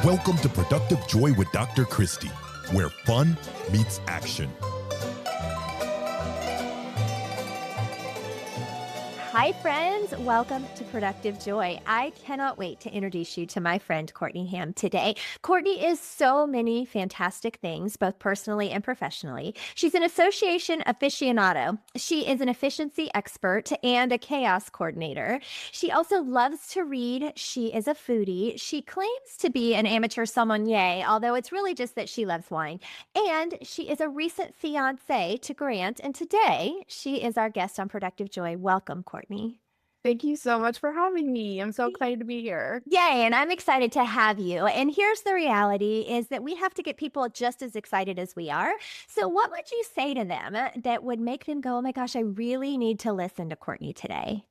Welcome to Productive Joy with Dr. Christy, where fun meets action. Hi, friends. Welcome to Productive Joy. I cannot wait to introduce you to my friend, Courtney Hamm, today. Courtney is so many fantastic things, both personally and professionally. She's an association aficionado. She is an efficiency expert and a chaos coordinator. She also loves to read. She is a foodie. She claims to be an amateur sommelier, although it's really just that she loves wine. And she is a recent fiance to Grant. And today she is our guest on Productive Joy. Welcome, Courtney. Thank you so much for having me. I'm so excited to be here. Yay, and I'm excited to have you. And here's the reality is that we have to get people just as excited as we are. So what would you say to them that would make them go, oh my gosh, I really need to listen to Courtney today?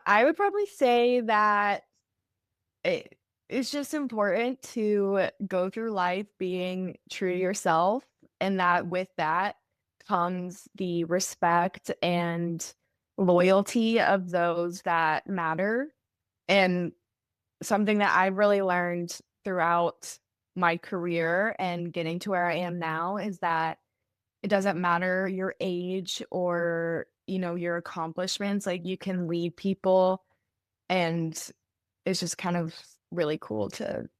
I would probably say that it's just important to go through life being true to yourself, and that with that comes the respect and loyalty of those that matter. And something that I've really learned throughout my career and getting to where I am now is that it doesn't matter your age or, your accomplishments. Like, you can lead people, and it's just kind of really cool to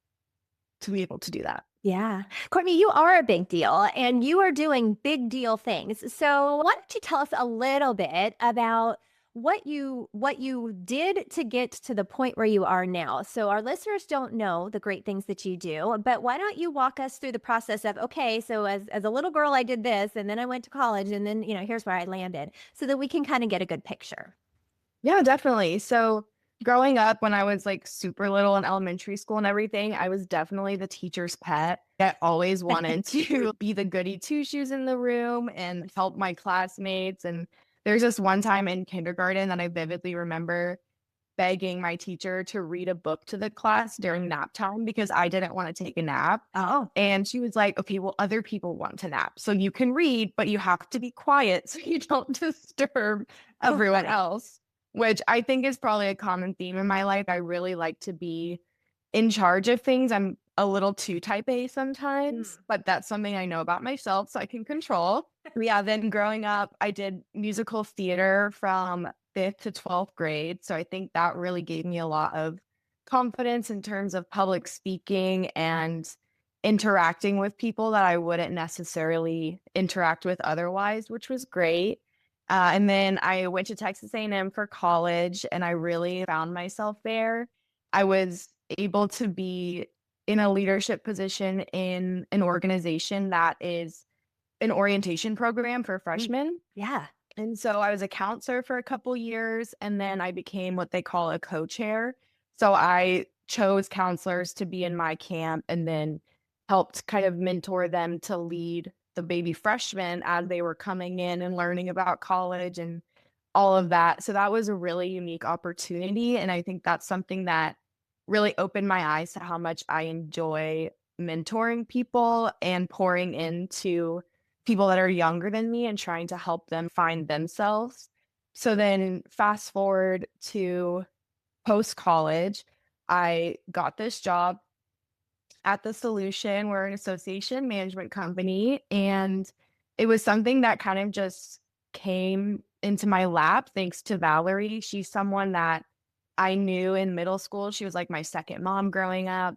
be able to do that. Yeah. Courtney, you are a big deal and you are doing big deal things. So why don't you tell us a little bit about what you did to get to the point where you are now? So our listeners don't know the great things that you do, but why don't you walk us through the process of, okay, so as a little girl, I did this, and then I went to college, and then, here's where I landed, so that we can kind of get a good picture. Yeah, definitely. So growing up, when I was like super little in elementary school and everything, I was definitely the teacher's pet. I always wanted to be the goody two shoes in the room and help my classmates. And there's this one time in kindergarten that I vividly remember begging my teacher to read a book to the class during nap time because I didn't want to take a nap. Oh, And she was like, okay, well, other people want to nap. So you can read, but you have to be quiet so you don't disturb everyone else, which I think is probably a common theme in my life. I really like to be in charge of things. I'm a little too type A sometimes, but that's something I know about myself, so I can control. Yeah, then growing up, I did musical theater from 5th to 12th grade. So I think that really gave me a lot of confidence in terms of public speaking and interacting with people that I wouldn't necessarily interact with otherwise, which was great. And then I went to Texas A&M for college, and I really found myself there. I was able to be in a leadership position in an organization that is an orientation program for freshmen. yeah. And so I was a counselor for a couple years, and then I became what they call a co-chair. So I chose counselors to be in my camp and then helped kind of mentor them to lead the baby freshmen as they were coming in and learning about college and all of that. So that was a really unique opportunity. And I think that's something that really opened my eyes to how much I enjoy mentoring people and pouring into people that are younger than me and trying to help them find themselves. So then fast forward to post college, I got this job at The Solution. We're an association management company, and it was something that kind of just came into my lap thanks to Valerie. She's someone that I knew in middle school. She was like my second mom growing up,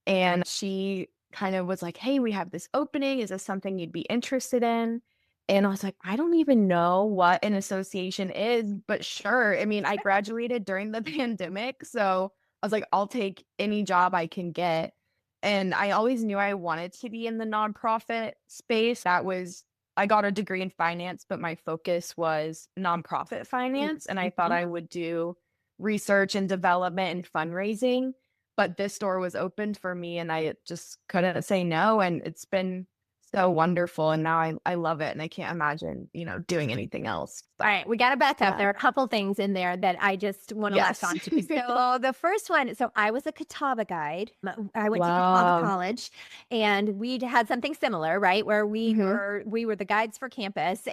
and she kind of was like, hey, we have this opening. Is this something you'd be interested in? And I was like, I don't even know what an association is, but sure. I mean, I graduated during the pandemic, so I was like, I'll take any job I can get. And I always knew I wanted to be in the nonprofit space. I got a degree in finance, but my focus was nonprofit finance. And I thought I would do research and development and fundraising. But this door was opened for me, and I just couldn't say no. And it's been so wonderful. And now I love it. And I can't imagine, doing anything else. All right, we got to back up. Yeah. There are a couple things in there that I just want to Yes. latch on to. So the first one, so I was a Catawba guide. I went to Wow. Catawba College, and we had something similar, right? Where we were the guides for campus.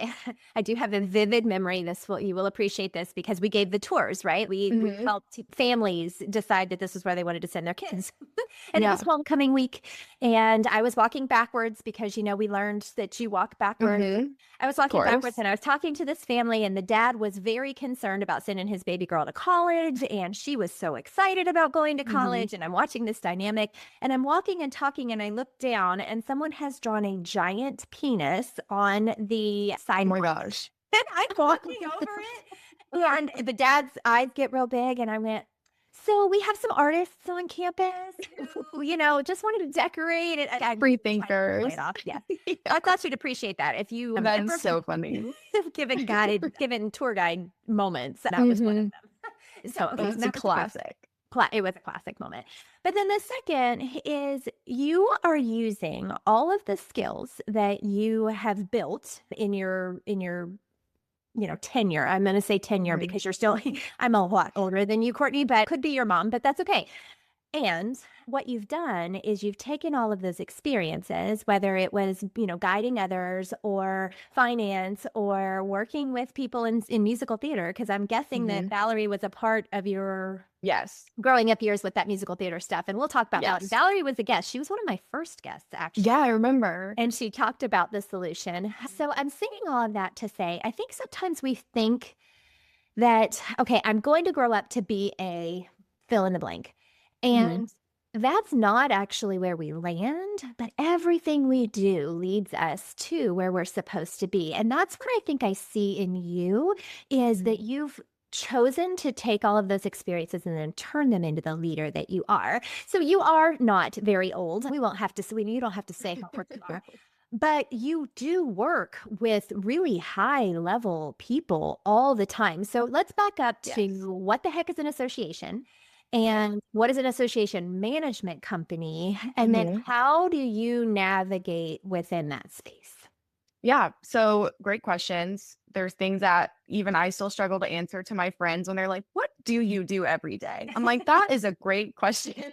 I do have a vivid memory. You will appreciate this because we gave the tours, right? We helped families decide that this is where they wanted to send their kids. And it was homecoming week, and I was walking backwards because we learned that you walk backwards. I was walking backwards, and I was talking to this family, and the dad was very concerned about sending his baby girl to college, and she was so excited about going to college. And I'm watching this dynamic, and I'm walking and talking, and I look down, and someone has drawn a giant penis on the sidewalk. Oh my gosh. And I'm walking over it, and the dad's eyes get real big, and I went, so we have some artists on campus who, just wanted to decorate it. Free thinkers. Yeah. I thought you'd appreciate that. If you That's so funny. given tour guide moments, that was one of them. So It's a classic. It was a classic moment. But then the second is you are using all of the skills that you have built in your tenure. I'm going to say tenure because you're still, I'm a lot older than you, Courtney, but could be your mom, but that's okay. And what you've done is you've taken all of those experiences, whether it was, guiding others or finance or working with people in musical theater, because I'm guessing that Valerie was a part of your growing up years with that musical theater stuff. And we'll talk about that. Valerie was a guest. She was one of my first guests, actually. Yeah, I remember. And she talked about the solution. So I'm saying all of that to say, I think sometimes we think that, okay, I'm going to grow up to be a fill in the blank. And that's not actually where we land, but everything we do leads us to where we're supposed to be. And that's what I think I see in you is that you've chosen to take all of those experiences and then turn them into the leader that you are. So you are not very old. You don't have to say how old you are. But you do work with really high level people all the time. So let's back up to what the heck is an association? And what is an association management company? And then how do you navigate within that space? Yeah. So great questions. There's things that even I still struggle to answer to my friends when they're like, what do you do every day? I'm like, that is a great question.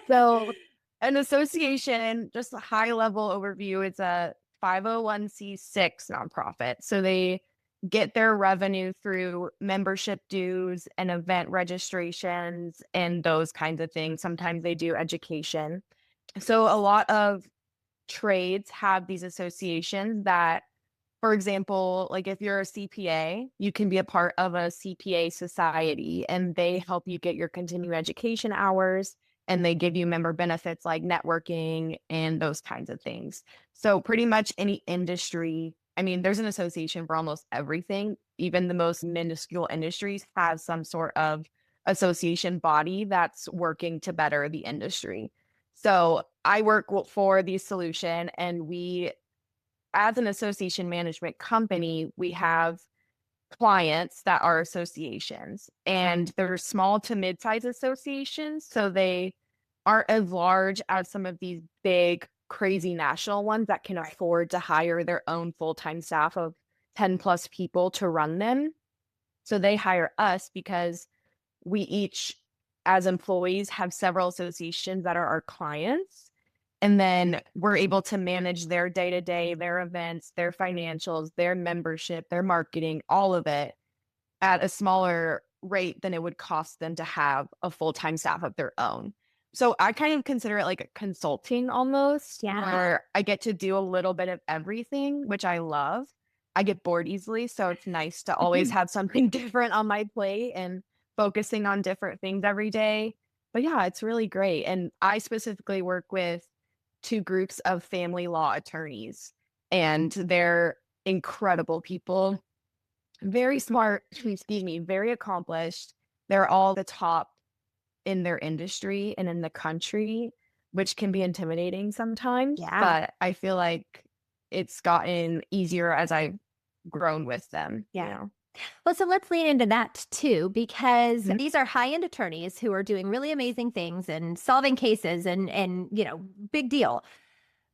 So an association, just a high level overview, it's a 501c6 nonprofit. So they get their revenue through membership dues and event registrations and those kinds of things. Sometimes they do education. So a lot of trades have these associations that, for example, like if you're a CPA, you can be a part of a CPA society and they help you get your continuing education hours and they give you member benefits like networking and those kinds of things. So pretty much any industry, there's an association for almost everything. Even the most minuscule industries have some sort of association body that's working to better the industry. So I work for the solution, and we, as an association management company, we have clients that are associations, and they're small to mid-sized associations. So they aren't as large as some of these big, crazy national ones that can afford to hire their own full-time staff of 10 plus people to run them. So they hire us because we each, as employees, have several associations that are our clients. And then we're able to manage their day-to-day, their events, their financials, their membership, their marketing, all of it at a smaller rate than it would cost them to have a full-time staff of their own. So I kind of consider it like a consulting almost, where I get to do a little bit of everything, which I love. I get bored easily, so it's nice to always have something different on my plate and focusing on different things every day. But yeah, it's really great. And I specifically work with 2 groups of family law attorneys, and they're incredible people, very smart, very accomplished. They're all the top in their industry and in the country, which can be intimidating sometimes. But I feel like it's gotten easier as I've grown with them. Well, so let's lean into that too, because these are high-end attorneys who are doing really amazing things and solving cases and big deal.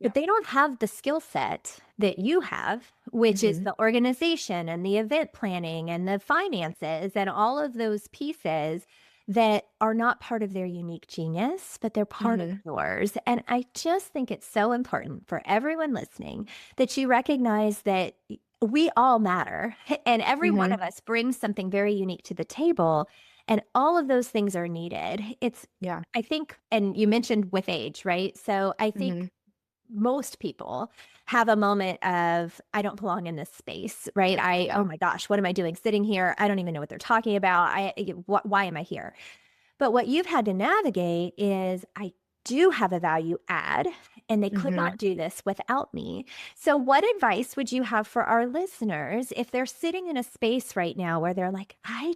Yeah. but they don't have the skill set that you have, which is Hmm. the organization and the event planning and the finances and all of those pieces that are not part of their unique genius, but they're part of Hmm. yours. And I just think it's so important for everyone listening that you recognize that we all matter and every one Hmm. of us brings something very unique to the table. And all of those things are needed. Yeah. I think, and you mentioned with age, right? So I think Hmm. most people have a moment of, I don't belong in this space, right? Oh Yeah. my gosh, what am I doing sitting here? I don't even know what they're talking about. Why am I here? But what you've had to navigate is, I do have a value add, and they could Hmm. not do this without me. So, what advice would you have for our listeners if they're sitting in a space right now where they're like, I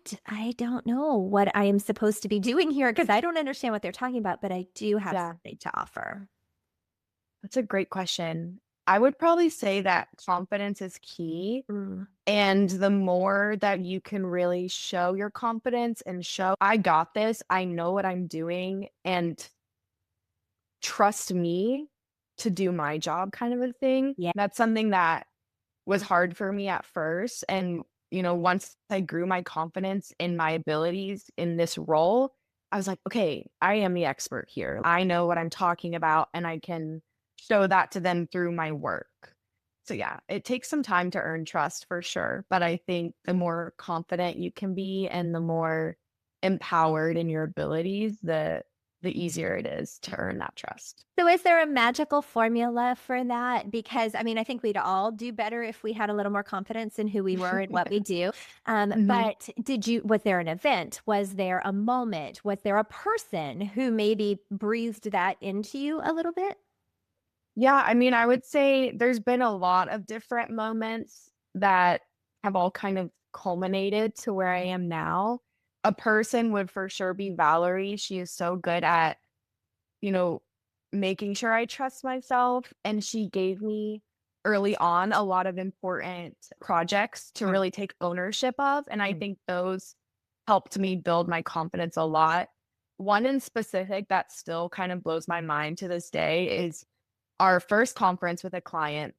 don't know what I am supposed to be doing here because I don't understand what they're talking about, but I do have Yeah. something to offer? That's a great question. I would probably say that confidence is key. Mm, And the more that you can really show your confidence and show, I got this, I know what I'm doing, and trust me to do my job kind of a thing. yeah. That's something that was hard for me at first. And, once I grew my confidence in my abilities in this role, I was like, okay, I am the expert here. I know what I'm talking about, and I can show that to them through my work. So, yeah, it takes some time to earn trust for sure. But I think the more confident you can be and the more empowered in your abilities, the easier it is to earn that trust. So, is there a magical formula for that? Because I mean, I think we'd all do better if we had a little more confidence in who we were and what we do. Mhm. But was there an event? Was there a moment? Was there a person who maybe breathed that into you a little bit? Yeah, I mean, I would say there's been a lot of different moments that have all kind of culminated to where I am now. A person would for sure be Valerie. She is so good at, you know, making sure I trust myself. And she gave me early on a lot of important projects to really take ownership of. And I think those helped me build my confidence a lot. One in specific that still kind of blows my mind to this day is our first conference with a client.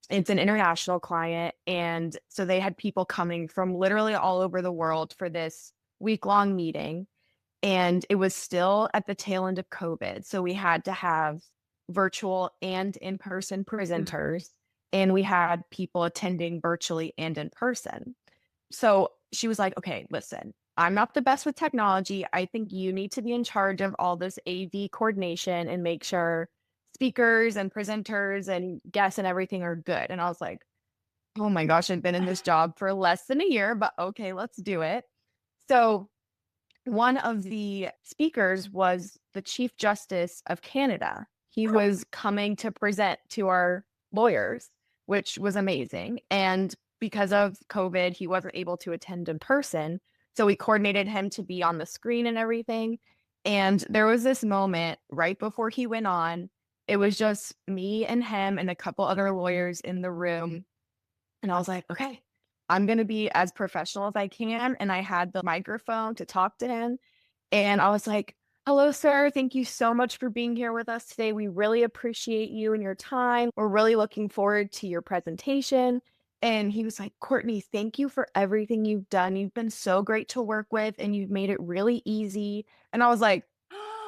It's an international client. And so they had people coming from literally all over the world for this week-long meeting. And it was still at the tail end of COVID. So we had to have virtual and in-person presenters. And we had people attending virtually and in person. So she was like, okay, listen, I'm not the best with technology. I think you need to be in charge of all this AV coordination and make sure speakers and presenters and guests and everything are good. And I was like, oh my gosh, I've been in this job for less than a year, but okay, let's do it. So one of the speakers was the Chief Justice of Canada. He was coming to present to our lawyers, which was amazing. And because of COVID, he wasn't able to attend in person. So we coordinated him to be on the screen and everything. And there was this moment right before he went on. It was just me and him and a couple other lawyers in the room. And I was like, okay, I'm going to be as professional as I can. And I had the microphone to talk to him. And I was like, hello, sir. Thank you so much for being here with us today. We really appreciate you and your time. We're really looking forward to your presentation. And he was like, Courtney, thank you for everything you've done. You've been so great to work with and you've made it really easy. And I was like,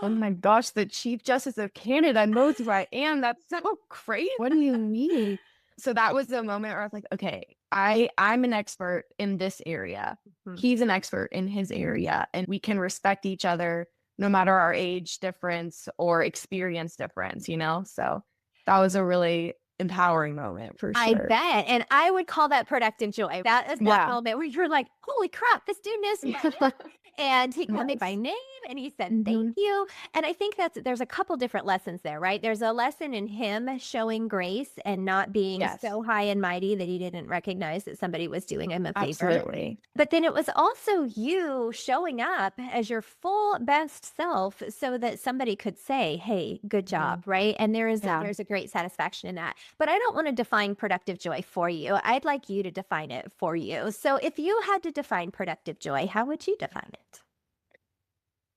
oh my gosh, the Chief Justice of Canada knows who I am. That's so crazy. What do you mean? So that was the moment where I was like, okay, I'm an expert in this area. Mhm. He's an expert in his area, and we can respect each other no matter our age difference or experience difference. So that was a really empowering moment for I sure. bet. And I would call that productive joy. That is that Yeah. moment where you're like, holy crap, this dude knows who I am. And he called me by Yes. name and he said, thank Hmm. you. And I think there's a couple different lessons there, right? There's a lesson in him showing grace and not being Yes, so high and mighty that he didn't recognize that somebody was doing him a favor. absolutely. But then it was also you showing up as your full best self so that somebody could say, hey, good Hmm. job, right? And Yeah. there's a great satisfaction in that. But I don't want to define productive joy for you. I'd like you to define it for you. So if you had to define productive joy, how would you define it?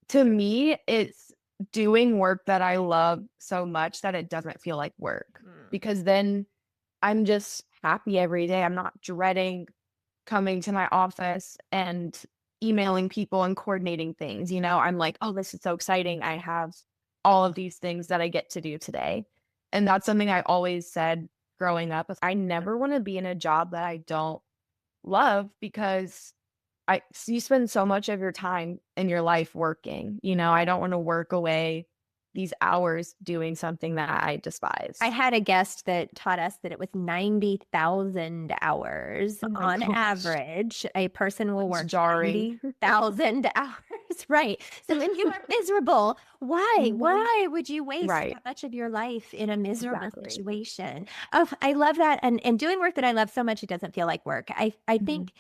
To me, it's doing work that I love so much that it doesn't feel like work, Mm. because then I'm just happy every day. I'm not dreading coming to my office and emailing people and coordinating things. I'm like, oh, this is so exciting. I have all of these things that I get to do today. And that's something I always said growing up. Is I never want to be in a job that I don't love, because you spend so much of your time in your life working. I don't want to work away these hours doing something that I despise. I had a guest that taught us that it was 90,000 hours Oh my on gosh. average. A person will It's work jarring. 90,000 hours. Right. So when you are miserable, why? Mhm. Why would you waste Right. that much of your life in a miserable Exactly. situation? Oh, I love that. And doing work that I love so much, it doesn't feel like work. I Mhm. think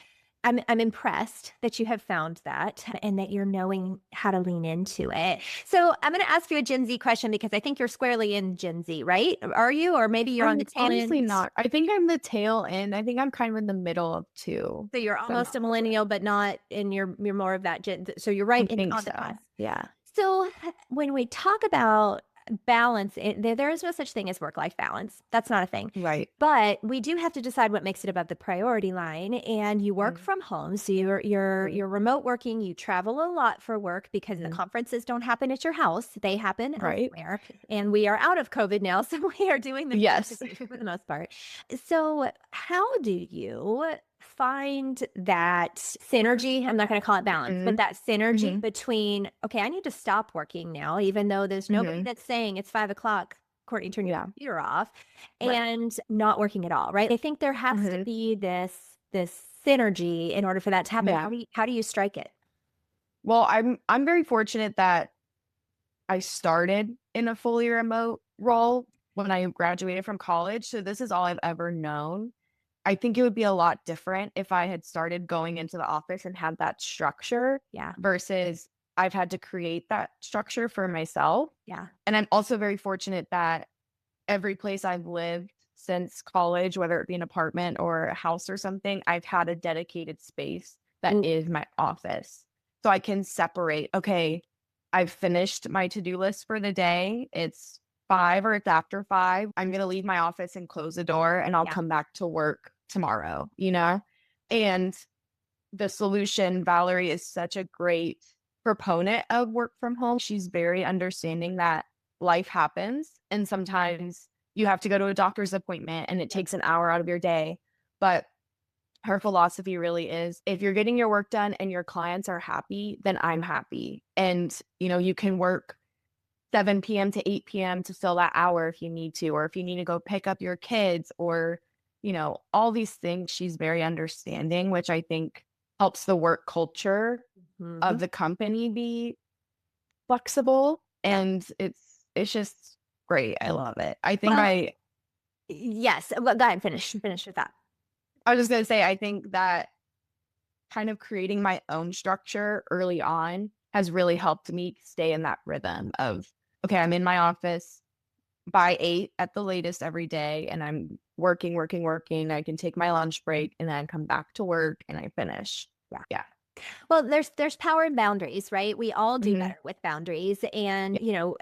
I'm impressed that you have found that and that you're knowing how to lean into it. So I'm going to ask you a Gen Z question because I think you're squarely in Gen Z, right? Are you? Or maybe you're on I'm the tail honestly end. not. I think I'm the tail end. I think I'm kind of in the middle of two. So you're almost a millennial, but not in you're more of that Gen. So you're I right think on the so. cusp. Yeah. So when we talk about balance, there is no such thing as work-life balance. That's not a thing. Right. But we do have to decide what makes it above the priority line. And you work from home, so you're remote working. You travel a lot for work because the conferences don't happen at your house; they happen Right. elsewhere. And we are out of COVID now, so we are doing them Yes. for the most part. So how do you find that synergy? I'm not going to call it balance, but Mhm. that synergy Mhm. between, okay, I need to stop working now, even though there's nobody Mhm. that's saying it's 5 o'clock. Courtney, turn your Yeah. computer off, Right. and not working at all, right? I think there has to Mhm. be this synergy in order for that to happen. Yeah. How do you strike it? Well, I'm very fortunate that I started in a fully remote role when I graduated from college. So this is all I've ever known. I think it would be a lot different if I had started going into the office and had that structure Yeah, versus I've had to create that structure for myself. yeah. And I'm also very fortunate that every place I've lived since college, whether it be an apartment or a house or something, I've had a dedicated space that Ooh, is my office. So I can separate, okay, I've finished my to-do list for the day. It's 5 or it's after 5. I'm going to leave my office and close the door and I'll yeah. come back to work tomorrow. And the solution, Valerie is such a great proponent of work from home. She's very understanding that life happens and sometimes you have to go to a doctor's appointment and it takes an hour out of your day. But her philosophy really is, if you're getting your work done and your clients are happy, then I'm happy. And, you can work 7 p.m. to 8 p.m. to fill that hour if you need to, or if you need to go pick up your kids or, all these things. She's very understanding, which I think helps the work culture of Mhm. the company be flexible. Yeah. And it's just great. I love it. I think Well, yes. Well, go ahead, finish with that. I was just gonna say, I think that kind of creating my own structure early on has really helped me stay in that rhythm of, okay, I'm in my office by 8 at the latest every day and I'm working, working, working. I can take my lunch break and then come back to work and I finish. Yeah. Yeah. Well, there's power in boundaries, right? We all do Mhm. better with boundaries. And, Yeah.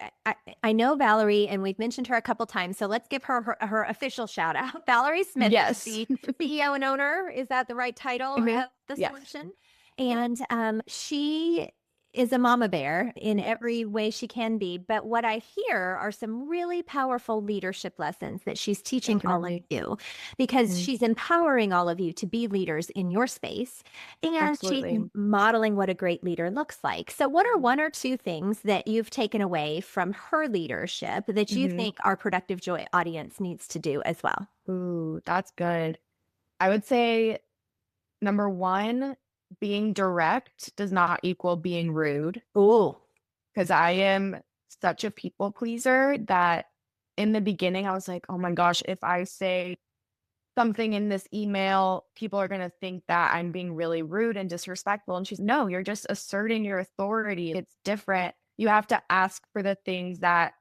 I know Valerie, and we've mentioned her a couple times. So let's give her official shout out. Valerie Smith is Yes. the CEO and owner. Is that the right title Mhm. of the Yes. solution? And she is a mama bear in every way she can be. But what I hear are some really powerful leadership lessons that she's teaching all of Definitely. you, because Mhm. she's empowering all of you to be leaders in your space. And she's Absolutely. modeling what a great leader looks like. So, what are Mhm. one or two things that you've taken away from her leadership that you Mhm. think our Productive Joy audience needs to do as well? Ooh, that's good. I would say number 1, being direct does not equal being rude, Oh, because I am such a people pleaser that in the beginning I was like, "Oh my gosh, if I say something in this email, people are going to think that I'm being really rude and disrespectful." And she's, "No, you're just asserting your authority. It's different. You have to ask for the things that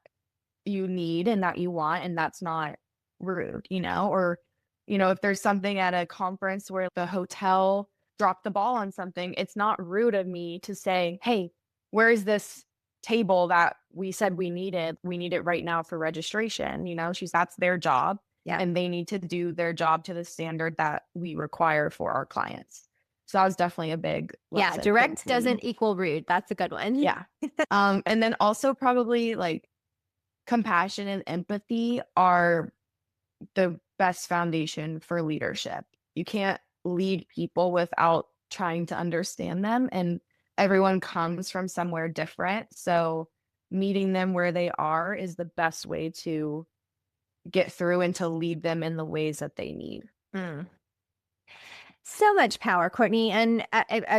you need and that you want, and that's not rude. Or, if there's something at a conference where the hotel dropped the ball on something, it's not rude of me to say, hey, where is this table that we said we need it right now for registration. That's their job Yeah. and they need to do their job to the standard that we require for our clients. So that was definitely a big Yeah. lesson for Direct me. doesn't equal rude. That's a good one. Yeah. And then also probably like compassion and empathy are the best foundation for leadership. You can't lead people without trying to understand them, and everyone comes from somewhere different. So meeting them where they are is the best way to get through and to lead them in the ways that they need. Mm. So much power, Courtney. And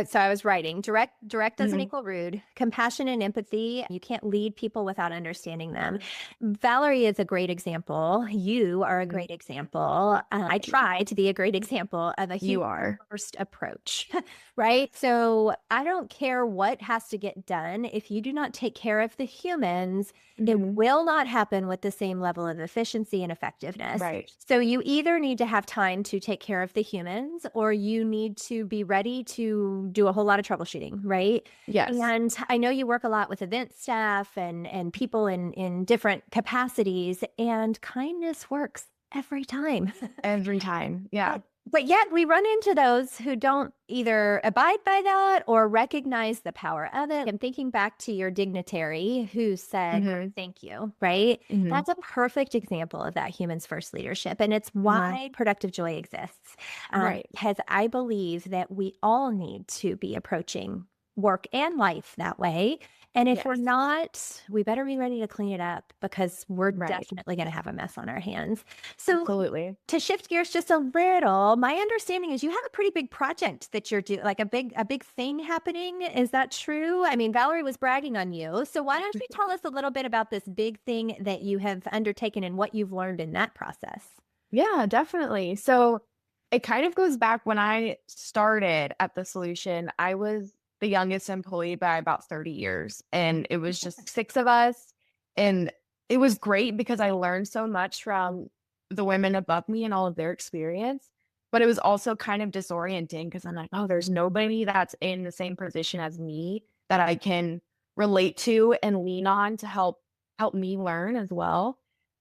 so I was writing direct doesn't Mhm. equal rude, compassion and empathy. You can't lead people without understanding them. Valerie is a great example. You are a Mhm. great example. I try to be a great example of a You human are. first approach, right? So I don't care what has to get done. If you do not take care of the humans, it Mhm. will not happen with the same level of efficiency and effectiveness. Right. So you either need to have time to take care of the humans or you need to be ready to do a whole lot of troubleshooting, right? Yes. And I know you work a lot with event staff and people in different capacities, and kindness works every time. Every time. Yeah. But yet we run into those who don't either abide by that or recognize the power of it. I'm thinking back to your dignitary who said, Mhm. thank you, right? Mhm. That's a perfect example of that humans first leadership. And it's Mhm. why Productive Joy exists. Right. Because I believe that we all need to be approaching work and life that way. And if we're Yes. not, we better be ready to clean it up because we're Right. definitely going to have a mess on our hands. So Absolutely. to shift gears just a little, my understanding is you have a pretty big project that you're doing, like a big thing happening. Is that true? I mean, Valerie was bragging on you. So why don't you tell us a little bit about this big thing that you have undertaken and what you've learned in that process? Yeah, definitely. So it kind of goes back when I started at the solution. I was the youngest employee by about 30 years, and it was just six of us. And it was great because I learned so much from the women above me and all of their experience. But it was also kind of disorienting because I'm like, oh, there's nobody that's in the same position as me that I can relate to and lean on to help me learn as well.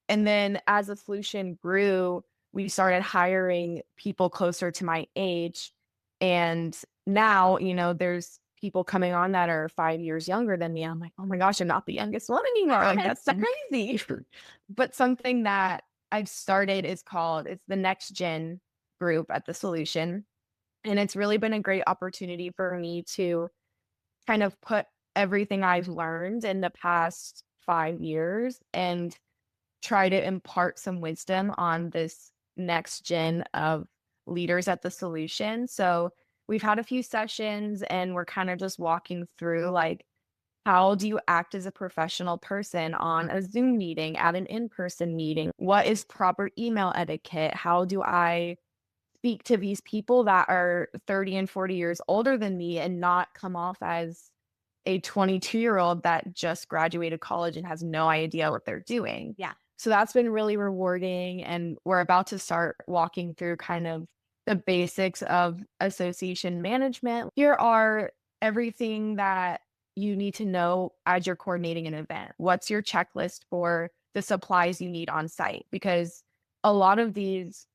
And then as the solution grew, we started hiring people closer to my age. And now, there's people coming on that are 5 years younger than me. I'm like, oh my gosh, I'm not the youngest one anymore. Like, that's so crazy. But something that I've started it's the next gen group at the solution. And it's really been a great opportunity for me to kind of put everything I've learned in the past 5 years and try to impart some wisdom on this next gen of leaders at the solution. So we've had a few sessions and we're kind of just walking through like, how do you act as a professional person on a Zoom meeting, at an in-person meeting? What is proper email etiquette? How do I speak to these people that are 30 and 40 years older than me and not come off as a 22-year-old that just graduated college and has no idea what they're doing? Yeah. So that's been really rewarding. And we're about to start walking through kind of the basics of association management. Here are everything that you need to know as you're coordinating an event. What's your checklist for the supplies you need on site? Because a lot of these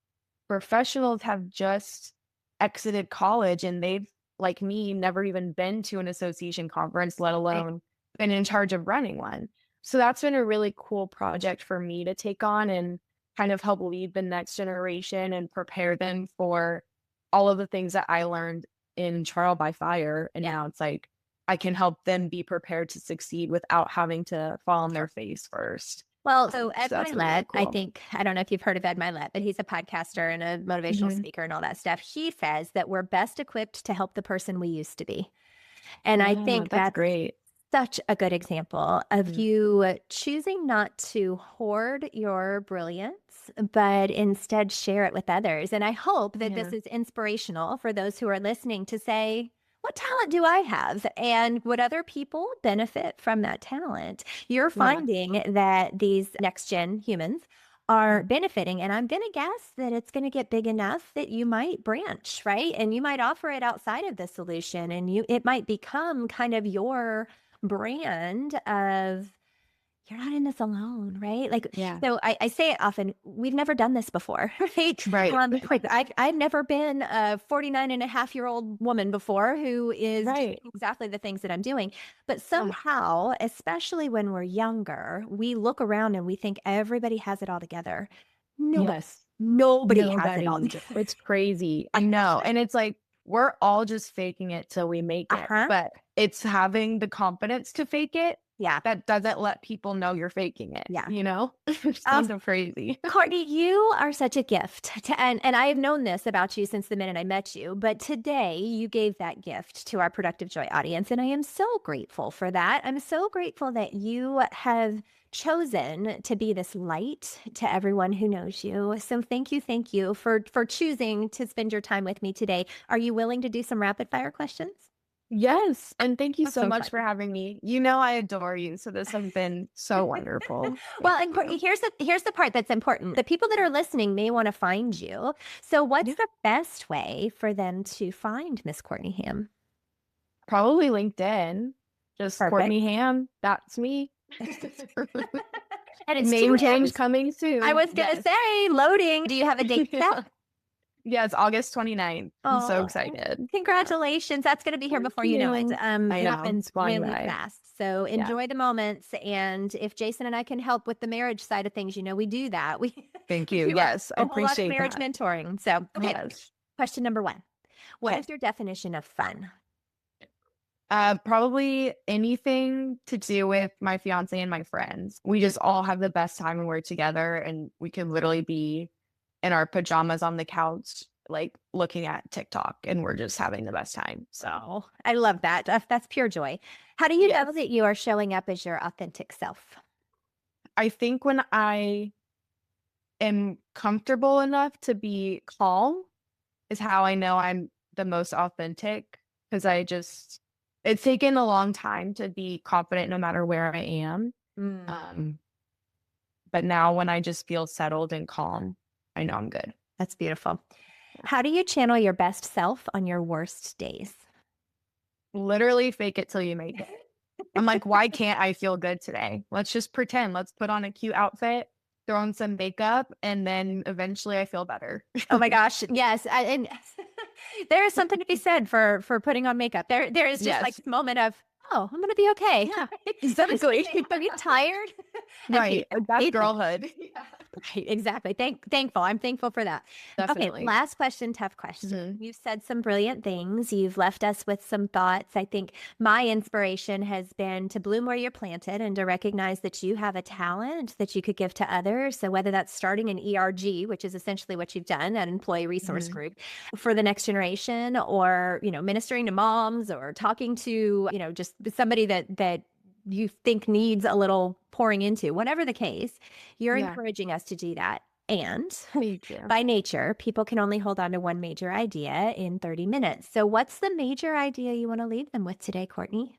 professionals have just exited college and they've, like me, never even been to an association conference, let alone been in charge of running one. So that's been a really cool project for me to take on and kind of help lead the next generation and prepare them for all of the things that I learned in trial by fire. And now it's like I can help them be prepared to succeed without having to fall on their face first. Well, so Ed So that's been really Milet, I cool. think, I don't know if you've heard of Ed Milet, but he's a podcaster and a motivational Mhm. speaker and all that stuff. He says that we're best equipped to help the person we used to be. And I Yeah, think that's that's great. such a good example of Mhm. you choosing not to hoard your brilliance, but instead share it with others. And I hope that this Yeah. is inspirational for those who are listening to say, what talent do I have? And would other people benefit from that talent? You're Yeah. finding that these next gen humans are benefiting. And I'm going to guess that it's going to get big enough that you might branch, right? And you might offer it outside of the solution and it might become kind of your brand of you're not in this alone, right? Like, Yeah. so I say it often, we've never done this before, right? Right. Like I've never been a 49-and-a-half-year-old woman before who is doing Right. exactly the things that I'm doing. But Yeah. somehow, especially when we're younger, we look around and we think everybody has it all together. Nobody, Yes. nobody has it all Nobody. together. It's crazy. I know. And it's like we're all just faking it till we make it. Uh-huh. But it's having the confidence to fake it Yeah. that doesn't let people know you're faking it, Yeah. you know? It's kind of crazy. Courtney, you are such a gift and I have known this about you since the minute I met you, but today you gave that gift to our Productive Joy audience, and I am so grateful for that. I'm so grateful that you have chosen to be this light to everyone who knows you. So thank you for choosing to spend your time with me today. Are you willing to do some rapid fire questions? Yes. And thank you That's so so much fun. for having me. You know, I adore you. So this has been so wonderful. Well, Thank and Courtney, you. here's the part that's important. The people that are listening may want to find you. So, what's Yeah. the best way for them to find Miss Courtney Hamm? Probably LinkedIn. Just Perfect. Courtney Hamm. That's me. And it's two Name change M's. coming soon. I was gonna Yes. say loading. Do you have a date set? Yes, August 29th. I'm so Oh, excited. congratulations. That's going to be here Thank before you know it. you. I It know. happens It's flying really by. fast. So Yeah. enjoy the moments. And if Jason and I can help with the marriage side of things, we do that. We, Thank we you. do Yes, I a whole lot of appreciate marriage that. mentoring. So, okay. Yes. Question number one. What Okay. is your definition of fun? Probably anything to do with my fiance and my friends. We just all have the best time when we're together, and we can literally be in our pajamas on the couch, like looking at TikTok, and we're just having the best time. So, Oh, I love that. That's pure joy. How do you know yes. that you are showing up as your authentic self? I think when I am comfortable enough to be calm is how I know I'm the most authentic because it's taken a long time to be confident no matter where I am. Mm, Um, but now when I just feel settled and calm, I know I'm good. that's beautiful. How do you channel your best self on your worst days? Literally fake it till you make it. I'm like, why can't I feel good today? Let's just pretend. Let's put on a cute outfit, throw on some makeup, and then eventually I feel better. Oh my gosh, yes. And there is something to be said for putting on makeup. There is just like Yes. this moment of, oh, I'm gonna be okay. Yeah, Somebody exactly. are you tired? And Right. That's paid that. girlhood. Yeah. Right, exactly. Thankful. I'm thankful for that. Okay, Definitely. last question, tough question. Mhm. You've said some brilliant things. You've left us with some thoughts. I think my inspiration has been to bloom where you're planted and to recognize that you have a talent that you could give to others. So whether that's starting an ERG, which is essentially what you've done, an employee resource Mhm. group for the next generation, or, ministering to moms or talking to, just somebody that you think needs a little pouring into, whatever the case, you're Yeah. encouraging us to do that. And Thank you. by nature, people can only hold on to one major idea in 30 minutes. So, what's the major idea you want to leave them with today, Courtney?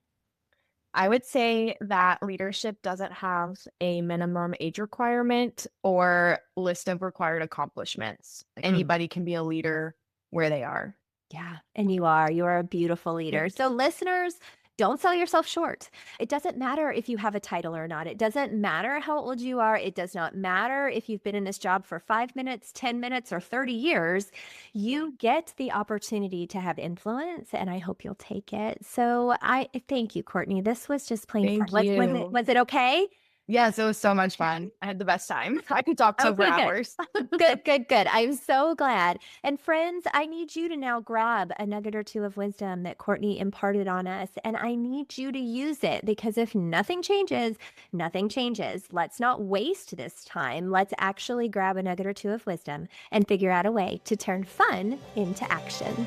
I would say that leadership doesn't have a minimum age requirement or list of required accomplishments. Anybody can be a leader where they are. Yeah, and you are. You are a beautiful leader. Thank So, listeners, don't sell yourself short. It doesn't matter if you have a title or not. It doesn't matter how old you are. It does not matter if you've been in this job for 5 minutes, 10 minutes, or 30 years. You get the opportunity to have influence, and I hope you'll take it. So, I thank you, Courtney. This was just plain fun. Thank Was you. was it okay? Yes, it was so much fun. I had the best time. I could talk for Okay, good. hours. Good. I'm so glad. And friends, I need you to now grab a nugget or two of wisdom that Courtney imparted on us. And I need you to use it because if nothing changes, nothing changes. Let's not waste this time. Let's actually grab a nugget or two of wisdom and figure out a way to turn fun into action.